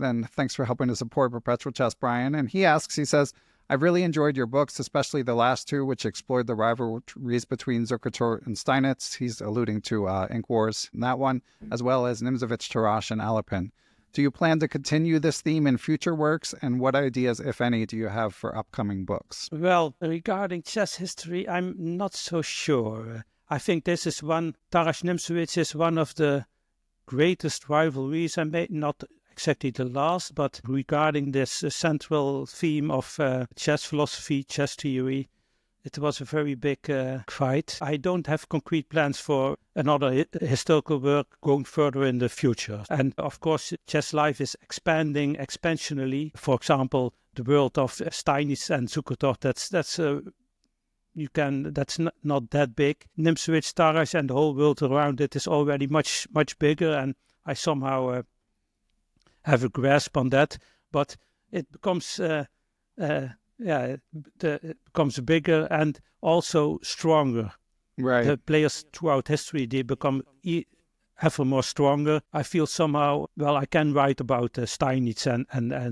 Speaker 1: Then thanks for helping to support Perpetual Chess, Brian. And he says, I've really enjoyed your books, especially the last two, which explored the rivalries between Zukertort and Steinitz. He's alluding to Ink Wars in that one, as well as Nimzowitsch-Tarrasch and Alapin. Do you plan to continue this theme in future works? And what ideas, if any, do you have for upcoming books?
Speaker 2: Well, regarding chess history, I'm not so sure. I think this is Tarrasch Nimzowitsch is one of the greatest rivalries. I may not exactly the last, but regarding this central theme of chess philosophy, chess theory, it was a very big fight. I don't have concrete plans for another historical work going further in the future. And of course, chess life is expanding expansionally. For example, the world of Steinitz and Zukertort, that's not that big. Nimzowitsch-Tarrasch and the whole world around it is already much bigger, and I somehow have a grasp on that, but it becomes it becomes bigger and also stronger.
Speaker 1: Right.
Speaker 2: The players throughout history, they become ever more stronger. I feel somehow, I can write about Steinitz and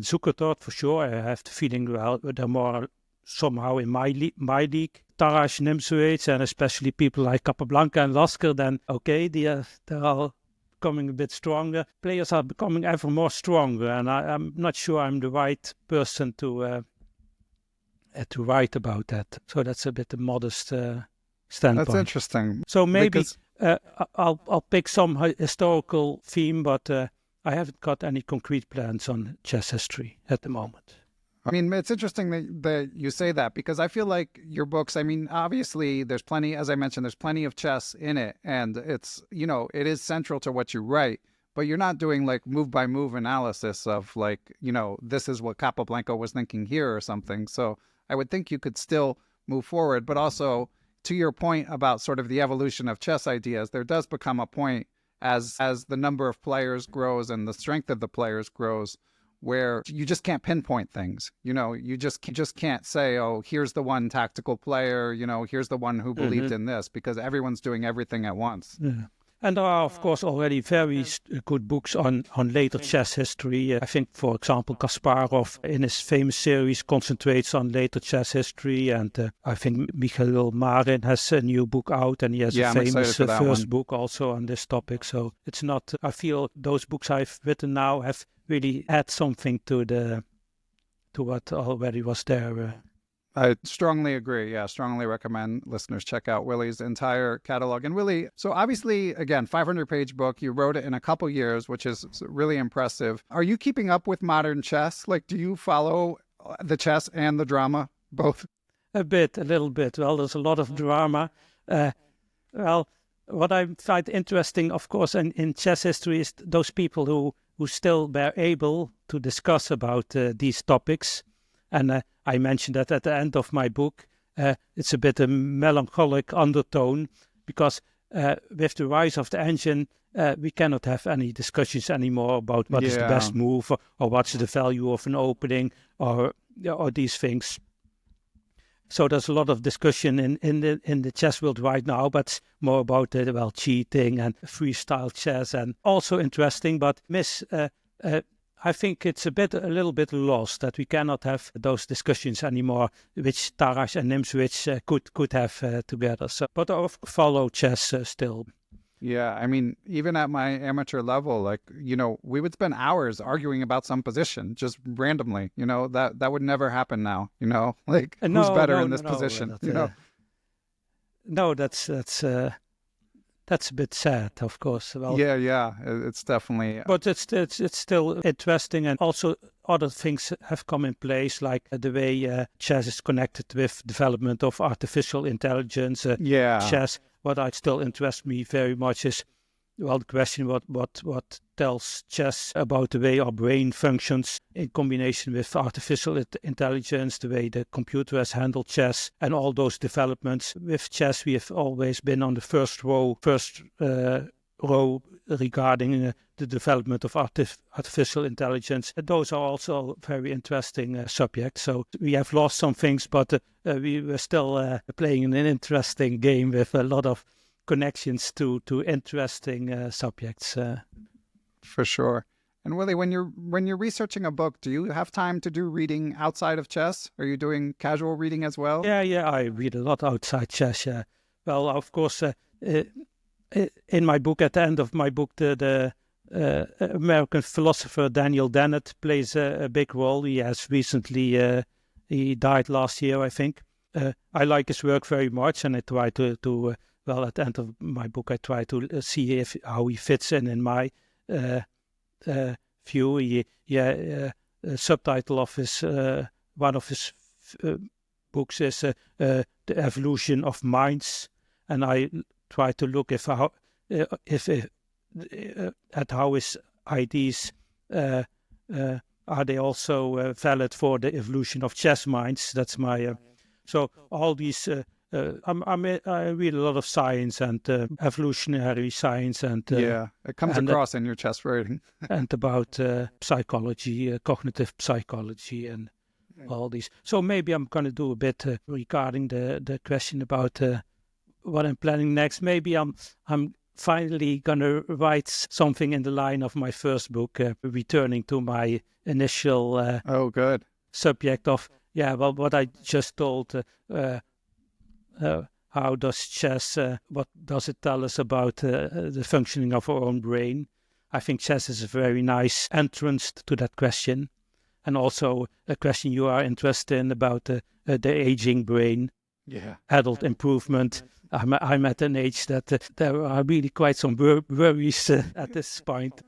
Speaker 2: Zukertort for sure. I have the feeling, they're more somehow in my league. Tarrasch, Nimzowitsch, and especially people like Capablanca and Lasker, then okay, they're all becoming a bit stronger. Players are becoming ever more stronger, and I'm not sure I'm the right person to write about that. So that's a bit a modest standpoint.
Speaker 1: That's interesting.
Speaker 2: So maybe I'll pick some historical theme, but I haven't got any concrete plans on chess history at the moment.
Speaker 1: I mean, it's interesting that you say that, because I feel like your books, I mean, obviously there's plenty, as I mentioned, there's plenty of chess in it, and it's, it is central to what you write, but you're not doing like move by move analysis of like, this is what Capablanca was thinking here or something. So I would think you could still move forward, but also to your point about sort of the evolution of chess ideas, there does become a point as the number of players grows and the strength of the players grows, where you just can't pinpoint things. You just can't say, oh, here's the one tactical player, here's the one who believed in this, because everyone's doing everything at once.
Speaker 2: Yeah. And there are, of course, already very good books on later chess history. I think, for example, Kasparov, in his famous series, concentrates on later chess history. And I think Michael Marin has a new book out, and he has a famous first book also on this topic. So it's not, I feel those books I've written now have really add something to what already was there.
Speaker 1: I strongly agree. Yeah, strongly recommend listeners check out Willy's entire catalog. And Willy, so obviously, again, 500-page book. You wrote it in a couple years, which is really impressive. Are you keeping up with modern chess? Like, do you follow the chess and the drama, both?
Speaker 2: A little bit. Well, there's a lot of drama. Well, what I find interesting, of course, in chess history is those people who still were able to discuss about these topics. And I mentioned that at the end of my book, it's a bit a melancholic undertone because with the rise of the engine, we cannot have any discussions anymore about what is the best move or what's the value of an opening or these things. So there's a lot of discussion in the chess world right now, but it's more about cheating and freestyle chess, and also interesting, but I think it's a little bit lost that we cannot have those discussions anymore, which Tarrasch and Nimzowitsch could have together. So, but I follow chess still.
Speaker 1: Yeah, I mean, even at my amateur level, like, we would spend hours arguing about some position just randomly. That would never happen now. Like, who's better in this position?
Speaker 2: No, that's a bit sad, of course. Well,
Speaker 1: yeah, it's definitely.
Speaker 2: But it's still interesting, and also other things have come in place, like the way chess is connected with development of artificial intelligence. Chess. What still interests me very much is, the question what tells chess about the way our brain functions in combination with artificial intelligence, the way the computer has handled chess, and all those developments. With chess, we have always been on the first row regarding the development of artificial intelligence. Those are also very interesting subjects. So we have lost some things, but we were still playing an interesting game with a lot of connections to interesting subjects.
Speaker 1: For sure. And Willy, when you're researching a book, do you have time to do reading outside of chess? Are you doing casual reading as well?
Speaker 2: Yeah, I read a lot outside chess. Well, of course, in my book, at the end of my book, the American philosopher Daniel Dennett plays a big role. He has recently, he died last year, I think. I like his work very much, and I try to at the end of my book, I try to see how he fits in my view. Subtitle of his one of his books is The Evolution of Minds, and I try to look at how his ideas are they also valid for the evolution of chess minds. That's my so all these. I read a lot of science and evolutionary science, and
Speaker 1: it comes across in your chess writing,
Speaker 2: and about psychology, cognitive psychology, and all these. So maybe I'm going to do a bit regarding the question about what I'm planning next. Maybe I'm finally going to write something in the line of my first book, returning to my initial subject of what I just told. How does chess, what does it tell us about the functioning of our own brain? I think chess is a very nice entrance to that question. And also a question you are interested in about the aging brain, adult improvement. I'm at an age that there are really quite some worries at this point.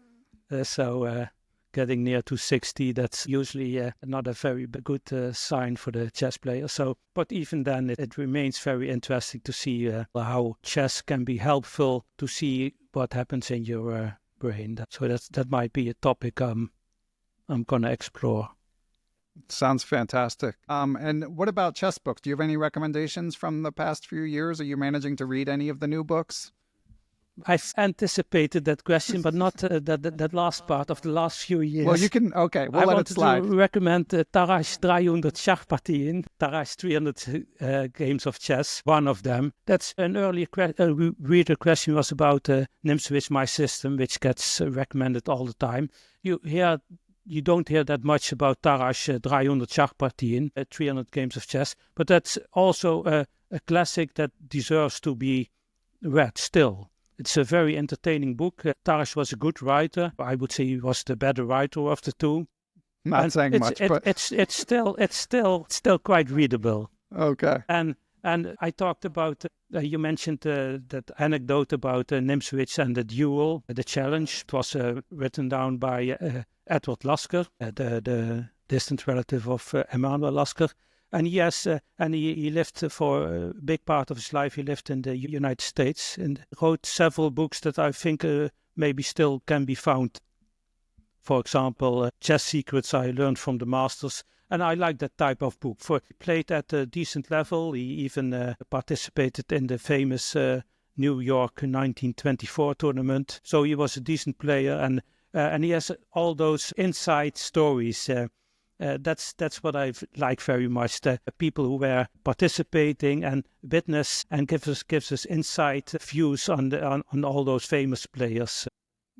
Speaker 2: Getting near to 60, that's usually not a very good sign for the chess player. So, but even then, it remains very interesting to see how chess can be helpful to see what happens in your brain. So that might be a topic I'm going to explore.
Speaker 1: Sounds fantastic. And what about chess books? Do you have any recommendations from the past few years? Are you managing to read any of the new books?
Speaker 2: I've anticipated that question, but not that last part of the last few years.
Speaker 1: Well, you can, okay, we'll let it slide.
Speaker 2: I wanted to recommend Tarrasch 300 Schachpartien, Tarrasch 300 games of chess, one of them. That's an earlier reader question was about Nimzowitsch, my system, which gets recommended all the time. You don't hear that much about Tarrasch 300 Schachpartien, 300 games of chess, but that's also a classic that deserves to be read still. It's a very entertaining book. Tarrasch was a good writer. I would say he was the better writer of the two.
Speaker 1: Not saying much, but
Speaker 2: it's still quite readable.
Speaker 1: Okay.
Speaker 2: And I talked about, you mentioned that anecdote about Nimzowitsch and the duel, the challenge. It was written down by Edward Lasker, the distant relative of Emanuel Lasker. And yes, and he lived for a big part of his life. He lived in the United States and wrote several books that I think maybe still can be found. For example, Chess Secrets I Learned from the Masters. And I like that type of book. He played at a decent level. He even participated in the famous New York 1924 tournament. So he was a decent player, and he has all those inside stories. That's what I like very much. The people who were participating and witness and gives us insight views on all those famous players.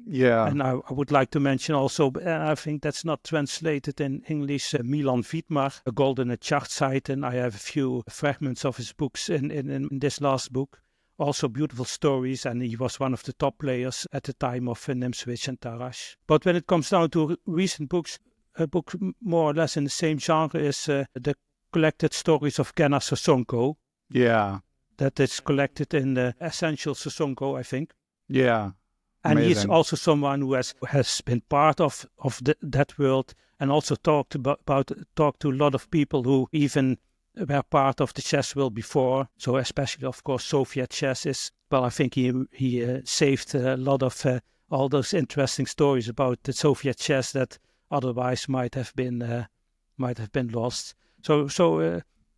Speaker 1: Yeah.
Speaker 2: And I would like to mention also, I think that's not translated in English, Milan Vidmar, A Golden Chartsite, and I have a few fragments of his books in this last book. Also beautiful stories, and he was one of the top players at the time of Nimzowitsch and Tarrasch. But when it comes down to recent books, a book more or less in the same genre is the collected stories of Genna Sosonko.
Speaker 1: Yeah.
Speaker 2: That is collected in the Essential Sosonko, I think.
Speaker 1: Yeah.
Speaker 2: And
Speaker 1: Amazing.
Speaker 2: he's also someone who has been part of that world, and also talked to a lot of people who even were part of the chess world before. So especially, of course, Soviet chess is. Well, I think he saved a lot of all those interesting stories about the Soviet chess that otherwise might have been lost. So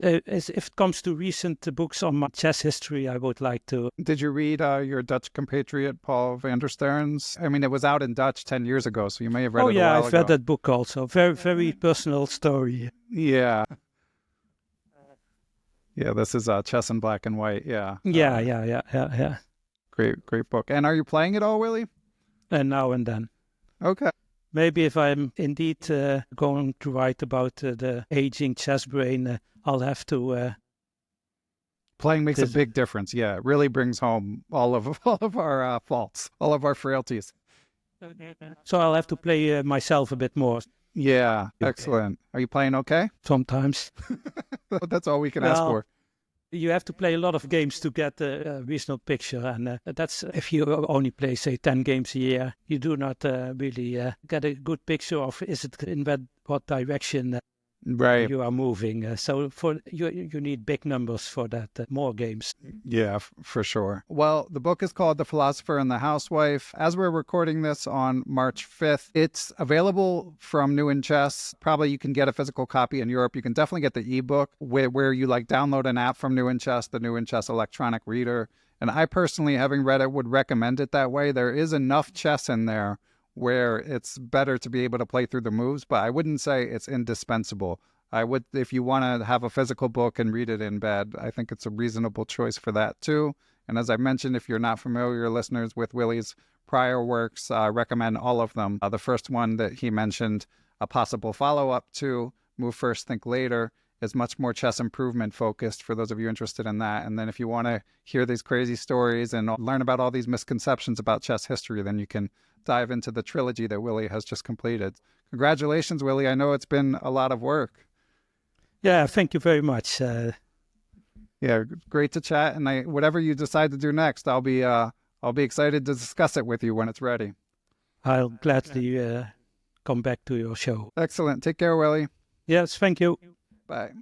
Speaker 2: if it comes to recent books on my chess history, I would like to.
Speaker 1: Did you read your Dutch compatriot Paul van der Sterns? I mean, it was out in Dutch 10 years ago, so you may have read it a while ago.
Speaker 2: I've read that book also. Very, very personal story.
Speaker 1: Yeah. Yeah, this is Chess in Black and White. Yeah.
Speaker 2: Yeah.
Speaker 1: Great book. And are you playing it all, Willy?
Speaker 2: And now and then.
Speaker 1: Okay.
Speaker 2: Maybe if I'm indeed going to write about the aging chess brain, I'll have to.
Speaker 1: Playing makes a big difference. Yeah, it really brings home all of our faults, all of our frailties.
Speaker 2: So I'll have to play myself a bit more.
Speaker 1: Yeah, excellent. Are you playing okay?
Speaker 2: Sometimes.
Speaker 1: That's all we can ask for.
Speaker 2: You have to play a lot of games to get a reasonable picture, and that's if you only play, say, 10 games a year, you do not really get a good picture of is it in what direction you are moving. So for you need big numbers for that, more games.
Speaker 1: Yeah, for sure. Well, the book is called The Philosopher and the Housewife. As we're recording this on March 5th, it's available from New in Chess. Probably you can get a physical copy in Europe. You can definitely get the ebook where you download an app from New in Chess, the New in Chess electronic reader. And I personally, having read it, would recommend it that way. There is enough chess in there where it's better to be able to play through the moves, but I wouldn't say it's indispensable. I would, if you want to have a physical book and read it in bed, I think it's a reasonable choice for that too. And as I mentioned, if you're not familiar, listeners, with Willy's prior works, I recommend all of them. The first one that he mentioned, a possible follow-up to Move First, Think Later, is much more chess improvement focused for those of you interested in that. And then if you want to hear these crazy stories and learn about all these misconceptions about chess history, then you can dive into the trilogy that Willy has just completed. Congratulations, Willy. I know it's been a lot of work.
Speaker 2: Yeah, thank you very much.
Speaker 1: Yeah, great to chat. And whatever you decide to do next, I'll be excited to discuss it with you when it's ready.
Speaker 2: I'll gladly come back to your show.
Speaker 1: Excellent. Take care, Willy.
Speaker 2: Yes, thank you.
Speaker 1: Bye.